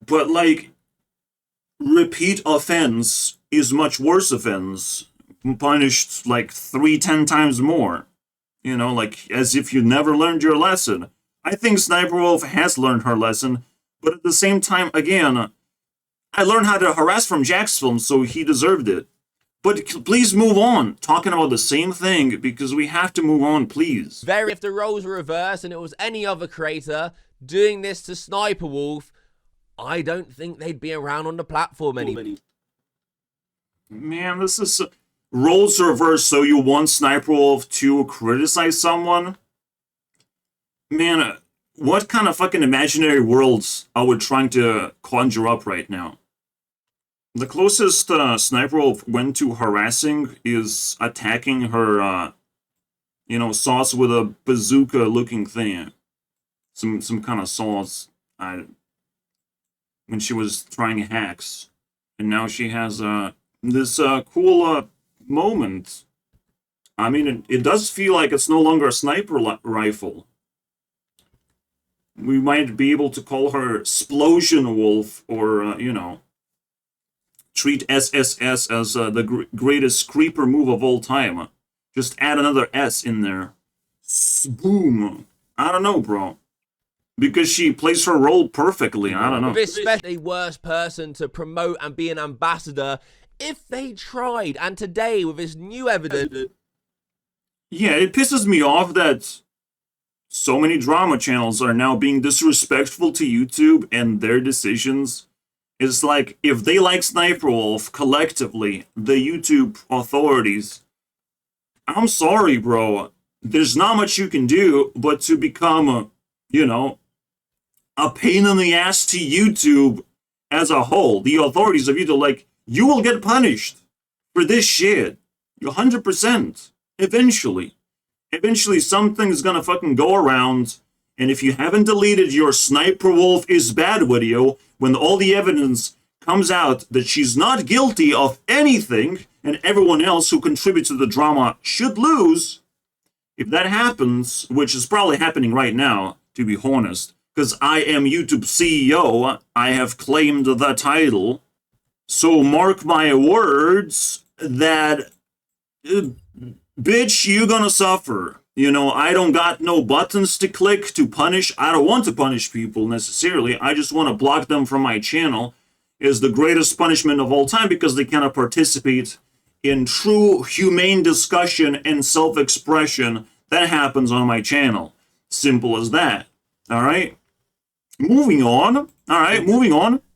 But like, repeat offense is much worse offense, punished like 10 times more. You know, like, as if you never learned your lesson. I think SNiperWolf has learned her lesson, but at the same time, again, I learned how to harass from Jackfilms, so he deserved it. But please move on, talking about the same thing, because we have to move on, please. Very, if the roles were reversed and it was any other creator doing this to SNiperWolf, I don't think they'd be around on the platform anymore. Man, this is... roles reversed, so you want SNiperwolf to criticize someone? Man, what kind of fucking imaginary worlds are we trying to conjure up right now? The closest SNiperwolf went to harassing is attacking her, sauce with a bazooka-looking thing. Some kind of sauce, when she was trying hacks. And now she has, this, cool, moment. I mean, it does feel like it's no longer a sniper rifle. We might be able to call her Splosion Wolf, or, treat SSS as the greatest creeper move of all time. Just add another S in there. Boom. I don't know, bro. Because she plays her role perfectly. I don't know. Especially a worse person to promote and be an ambassador if they tried. And today, with this new evidence... Yeah, it pisses me off that so many drama channels are now being disrespectful to YouTube and their decisions. It's like, if they like SNiperwolf collectively, the YouTube authorities, I'm sorry, bro. There's not much you can do but to become, a pain in the ass to YouTube as a whole. The authorities of YouTube, like, you will get punished for this shit. 100%. Eventually. Eventually, something's gonna fucking go around, and if you haven't deleted your SNiperwolf is bad video, when all the evidence comes out that she's not guilty of anything, and everyone else who contributes to the drama should lose, if that happens, which is probably happening right now, to be honest, because I am YouTube CEO, I have claimed the title, so mark my words that, bitch, you gonna suffer. I don't got no buttons to click to punish. I don't want to punish people necessarily. I just want to block them from my channel. Is the greatest punishment of all time because they cannot participate in true humane discussion and self-expression that happens on my channel. Simple as that. Alright? Moving on.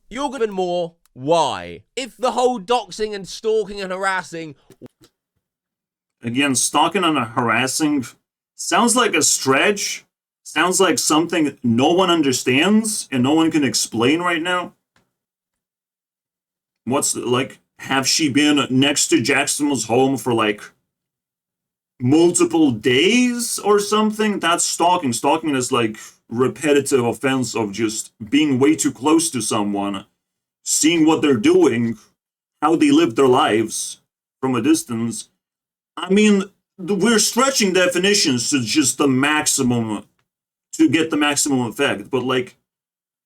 You're gonna more. Why? If the whole doxing and stalking and harassing... Again, stalking and harassing sounds like a stretch. Sounds like something no one understands and no one can explain right now. Have she been next to Jackson's home for, multiple days or something? That's stalking. Stalking is, repetitive offense of just being way too close to someone, seeing what they're doing, how they live their lives from a distance. I mean, we're stretching definitions to just the maximum, to get the maximum effect. But,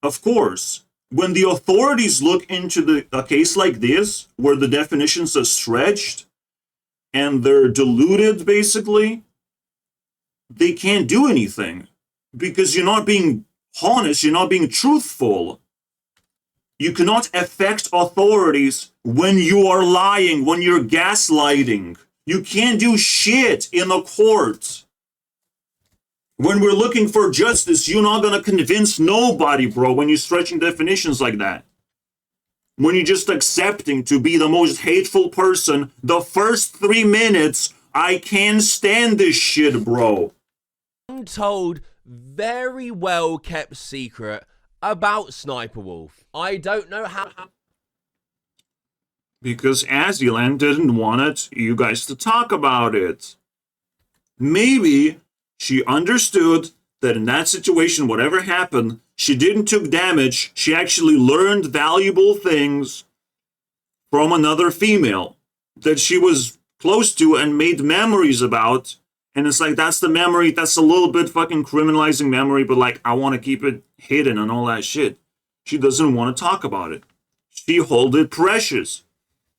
of course, when the authorities look into a case like this, where the definitions are stretched, and they're diluted, basically, they can't do anything. Because you're not being honest, you're not being truthful. You cannot affect authorities when you are lying, when you're gaslighting. You can't do shit in the court. When we're looking for justice, you're not gonna convince nobody, bro, when you're stretching definitions like that. When you're just accepting to be the most hateful person, the first 3 minutes, I can't stand this shit, bro. Untold, very well kept secret about SNiperwolf. I don't know how... Because Azzyland didn't want you guys to talk about it. Maybe she understood that in that situation, whatever happened, she didn't took damage. She actually learned valuable things from another female that she was close to and made memories about. And it's that's the memory, that's a little bit fucking criminalizing memory, but I want to keep it hidden and all that shit. She doesn't want to talk about it. She hold it precious.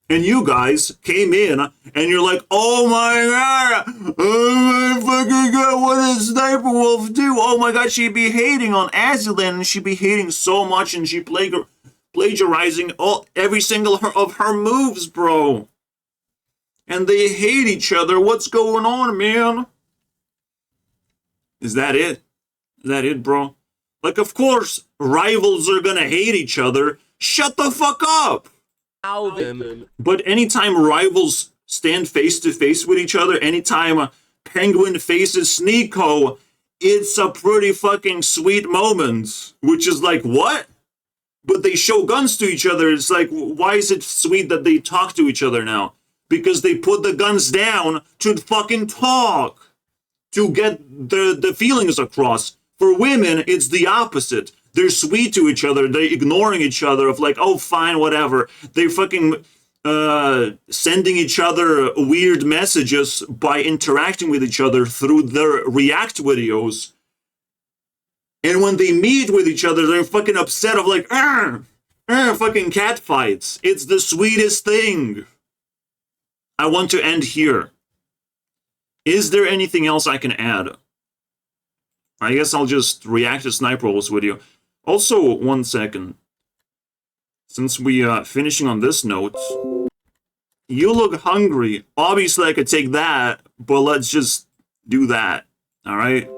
And you guys came in and you're like, oh my god, oh my fucking god, what does SNiperwolf do? Oh my god, she'd be hating on Azzyland and she'd be hating so much and she played plagiarizing every single of her moves, bro. And they hate each other. What's going on, man? Is that it? Is that it, bro? Like, of course, rivals are gonna hate each other. Shut the fuck up! album. But anytime rivals stand face to face with each other, anytime Penguin faces Sneeko, it's a pretty fucking sweet moment. Which is like, what? But they show guns to each other. It's like, why is it sweet that they talk to each other now? Because they put the guns down to fucking talk. To get the feelings across. For women, it's the opposite. They're sweet to each other. They're ignoring each other of like, oh, fine, whatever. They're fucking sending each other weird messages by interacting with each other through their react videos. And when they meet with each other, they're fucking upset of like, fucking cat fights. It's the sweetest thing. I want to end here. Is there anything else I can add? I guess I'll just react to SSNiperwolf's video. Also, 1 second. Since we are finishing on this note, you look hungry. Obviously, I could take that, but let's just do that. Alright?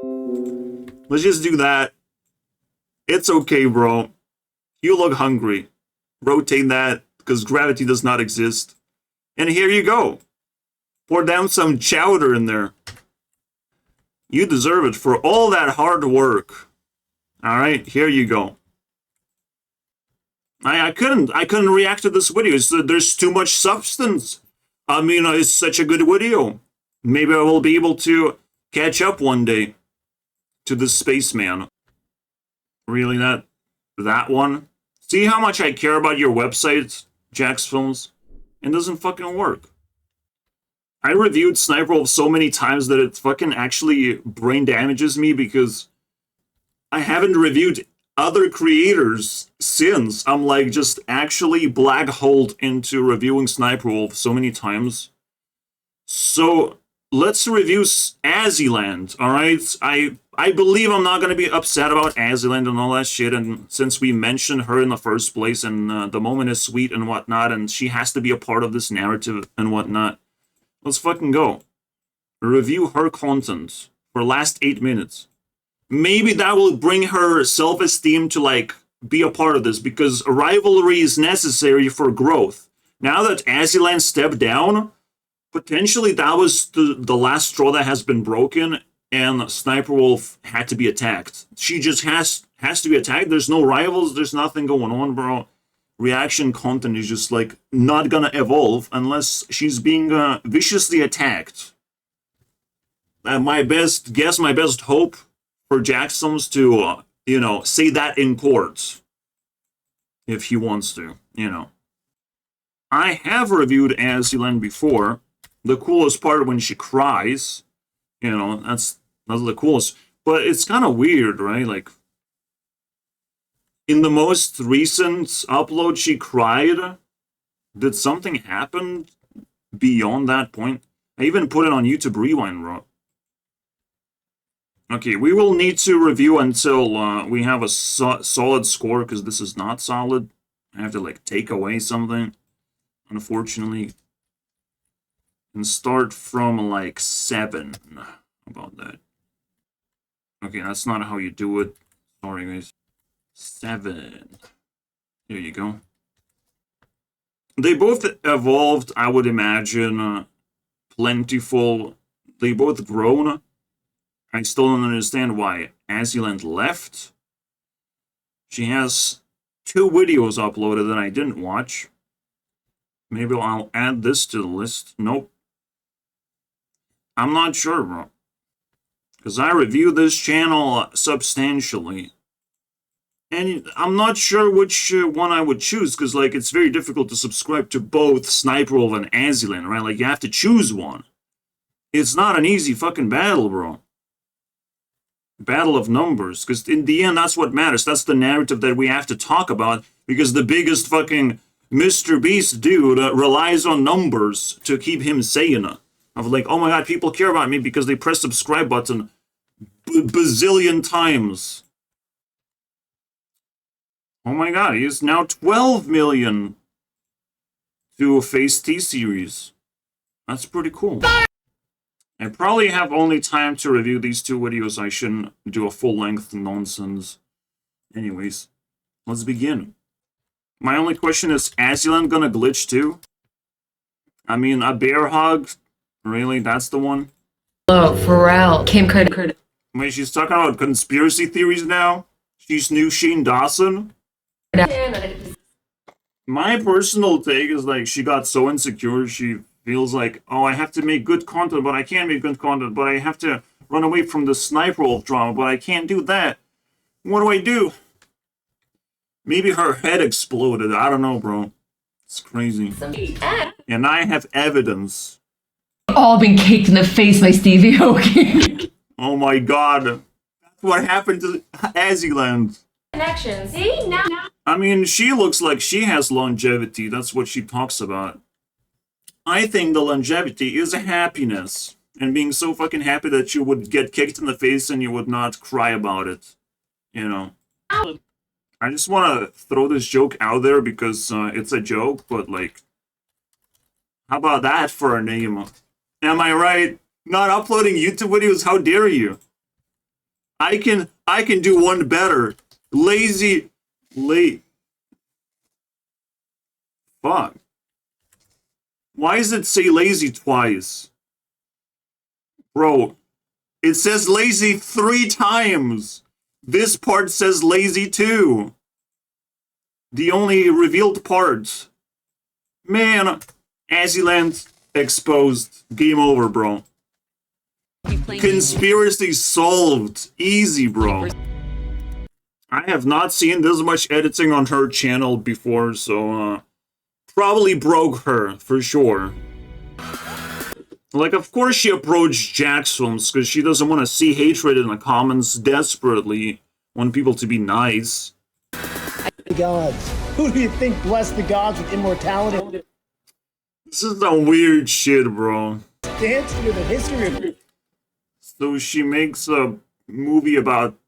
Let's just do that. It's okay, bro. You look hungry. Rotate that, because gravity does not exist. And here you go. Pour down some chowder in there. You deserve it for all that hard work. Alright, here you go. I couldn't react to this video. There's too much substance. I mean, it's such a good video. Maybe I will be able to catch up one day to this spaceman. Really, that one? See how much I care about your website, Jackfilms? It doesn't fucking work. I reviewed SSNiperwolf so many times that it fucking actually brain damages me because I haven't reviewed other creators since. I'm like just actually black holed into reviewing SSNiperwolf so many times. So let's review Azzyland, alright? I believe I'm not going to be upset about Azzyland and all that shit, and since we mentioned her in the first place, and the moment is sweet and whatnot, and she has to be a part of this narrative and whatnot, let's fucking go. Review her content for last 8 minutes. Maybe that will bring her self-esteem to, like, be a part of this, because rivalry is necessary for growth. Now that Azzyland stepped down, potentially that was the last straw that has been broken, and SSNiperwolf had to be attacked. She just has to be attacked. There's no rivals, there's nothing going on, bro. Reaction content is just, like, not gonna evolve unless she's being viciously attacked. My best guess, my best hope for Jackfilms to, you know, say that in court. If he wants to, you know. I have reviewed Azzyland before. The coolest part when she cries, you know, that's the coolest. But it's kind of weird, right? Like, in the most recent upload, she cried. Did something happen beyond that point? I even put it on YouTube Rewind, bro. Okay, we will need to review until we have a solid score, because this is not solid. I have to, like, take away something, unfortunately. And start from, like, 7. How about that? Okay, that's not how you do it. Sorry, guys. 7. There you go. They both evolved, I would imagine, plentiful. They both grown. I still don't understand why Azzyland left. She has 2 videos uploaded that I didn't watch. Maybe I'll add this to the list. Nope. I'm not sure, bro. Because I review this channel substantially. And I'm not sure which one I would choose, because, like, it's very difficult to subscribe to both SSNiperwolf and Azzyland, right? Like, you have to choose one. It's not an easy fucking battle, bro. Battle of numbers, because in the end, that's what matters. That's the narrative that we have to talk about, because the biggest fucking Mr. Beast dude relies on numbers to keep him sane. Of like, oh my god, people care about me because they press subscribe button bazillion times. Oh my god, he is now 12 million to Phase T series. That's pretty cool. I probably have only time to review these two videos. I shouldn't do a full-length nonsense. Anyways, let's begin. My only question is Azzyland gonna glitch too? I mean, a bear hug? Really? That's the one? Oh, Pharrell. Kim Kardashian. Wait, she's talking about conspiracy theories now? She's new Shane Dawson? My personal take is like she got so insecure, she feels like, oh, I have to make good content, but I can't make good content, but I have to run away from the Sniperwolf drama, but I can't do that. What do I do? Maybe her head exploded. I don't know, bro. It's crazy. And I have evidence. All been caked in the face by Stevie Aoki. Oh my god. That's what happened to Azzyland. Connections. See? Now. I mean, she looks like she has longevity. That's what she talks about. I think the longevity is a happiness. And being so fucking happy that you would get kicked in the face and you would not cry about it. You know? I just want to throw this joke out there because it's a joke, but like... How about that for a name? Am I right? Not uploading YouTube videos? How dare you? I can do one better. Lazy... Fuck. Why does it say lazy twice? Bro, it says lazy 3 times. This part says lazy too. The only revealed part. Man, Azzyland exposed. Game over, bro. Conspiracy solved. Easy, bro. I have not seen this much editing on her channel before, so probably broke her, for sure. Like, of course she approached Jackfilms, because she doesn't want to see hatred in the comments desperately. Want people to be nice. The gods. Who do you think blessed the gods with immortality? This is some weird shit, bro. Dance into the history of... So she makes a movie about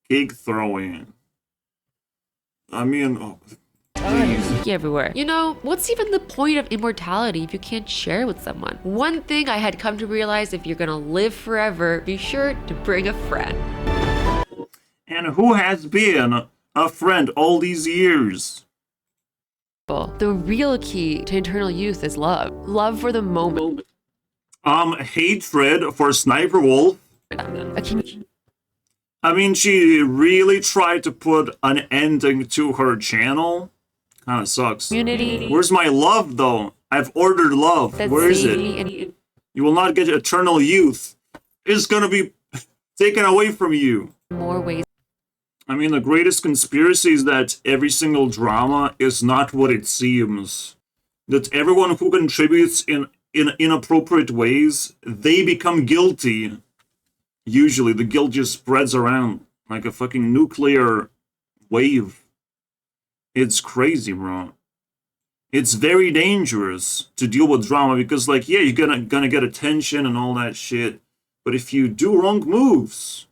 cake throwing. I mean, oh, please. Everywhere. You know, what's even the point of immortality if you can't share it with someone? One thing I had come to realize, if you're gonna live forever, be sure to bring a friend. And who has been a friend all these years? The real key to eternal youth is love. Love for the moment. Hatred for Sniperwolf. I mean, she really tried to put an ending to her channel. Kinda sucks. Community. Where's my love, though? I've ordered love. Where is it? You will not get eternal youth. It's gonna be taken away from you. More ways. I mean, the greatest conspiracy is that every single drama is not what it seems. That everyone who contributes in inappropriate ways, they become guilty. Usually, the guilt just spreads around like a fucking nuclear wave. It's crazy, bro. It's very dangerous to deal with drama because, like, yeah, you're gonna get attention and all that shit. But if you do wrong moves,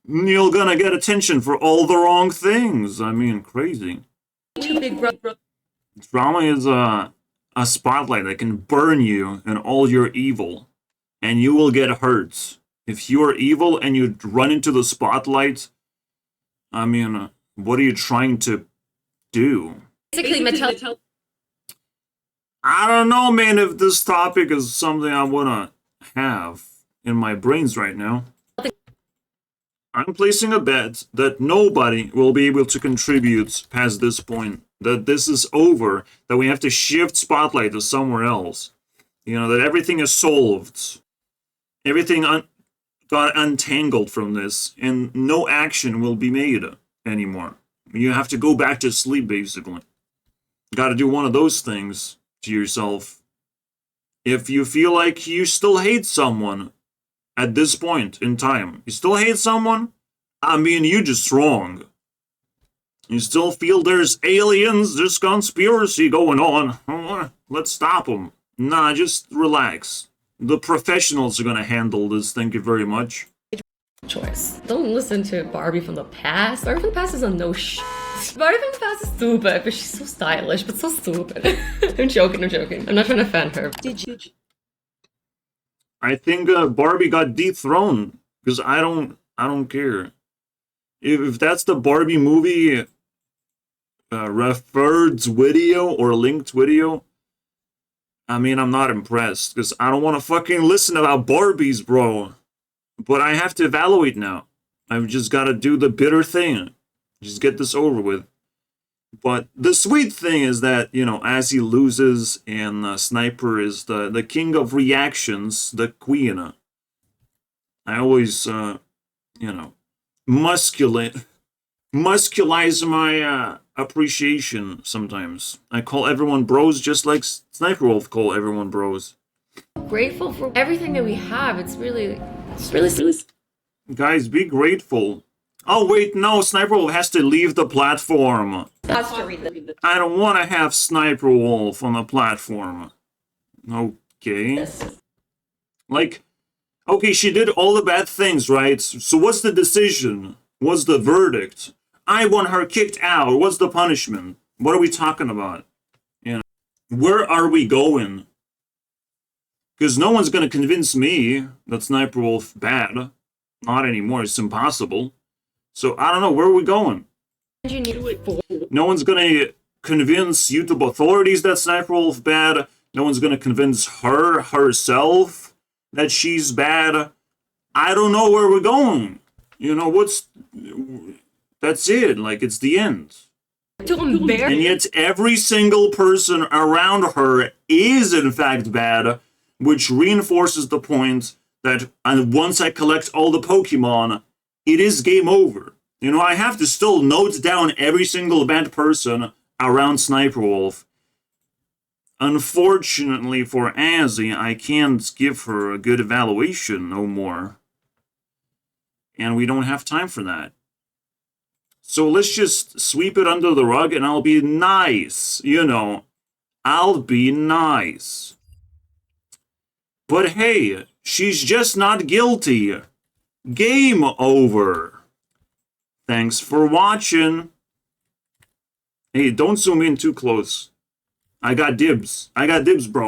you're gonna get attention for all the wrong things. I mean, crazy. Drama is a spotlight that can burn you and all your evil, and you will get hurt. If you are evil and you run into the spotlight, I mean, what are you trying to do? I don't know, man, if this topic is something I want to have in my brains right now. I'm placing a bet that nobody will be able to contribute past this point. That this is over. That we have to shift spotlight to somewhere else. You know, that everything is solved. Everything got untangled from this. And no action will be made anymore. You have to go back to sleep, basically. Got to do one of those things to yourself. If you feel like you still hate someone at this point in time, you still hate someone, I mean, you're just wrong. You still feel there's aliens, there's conspiracy going on. Let's stop them. Nah, just relax. The professionals are gonna handle this, thank you very much. choice. Don't listen to Barbie from the past. Barbie from the past is a no sh. Barbie from the past is stupid, but she's so stylish, but so stupid. I'm joking. I'm not trying to offend her. I think Barbie got dethroned because I don't care. If that's the Barbie movie referred video or linked video, I mean, I'm not impressed because I don't want to fucking listen about Barbies, bro. But I have to evaluate now. I've just got to do the bitter thing. Just get this over with. But the sweet thing is that, you know, as he loses and Sniper is the king of reactions, the queen. I always, you know, musculize my appreciation sometimes. I call everyone bros just like SniperWolf call everyone bros. Grateful for everything that we have. It's really. Guys, be grateful. Oh wait, no, SniperWolf has to leave the platform. I don't want to have SniperWolf on the platform. Okay. Like, okay, she did all the bad things, right? So what's the decision? What's the verdict? I want her kicked out. What's the punishment? What are we talking about? You know, where are we going? Because no one's going to convince me that SniperWolf bad. Not anymore. It's impossible. So I don't know. Where are we going? No one's going to convince YouTube authorities that SniperWolf bad. No one's going to convince her herself that she's bad. I don't know where we're going. You know, that's it. Like, it's the end. And yet every single person around her is in fact bad, which reinforces the point that once I collect all the Pokemon, it is game over. You know, I have to still note down every single bad person around SniperWolf. Unfortunately for Azzy, I can't give her a good evaluation no more. And we don't have time for that. So let's just sweep it under the rug and I'll be nice. You know, I'll be nice. But hey, she's just not guilty. Game over. Thanks for watching. Hey, don't zoom in too close. I got dibs. I got dibs, bro.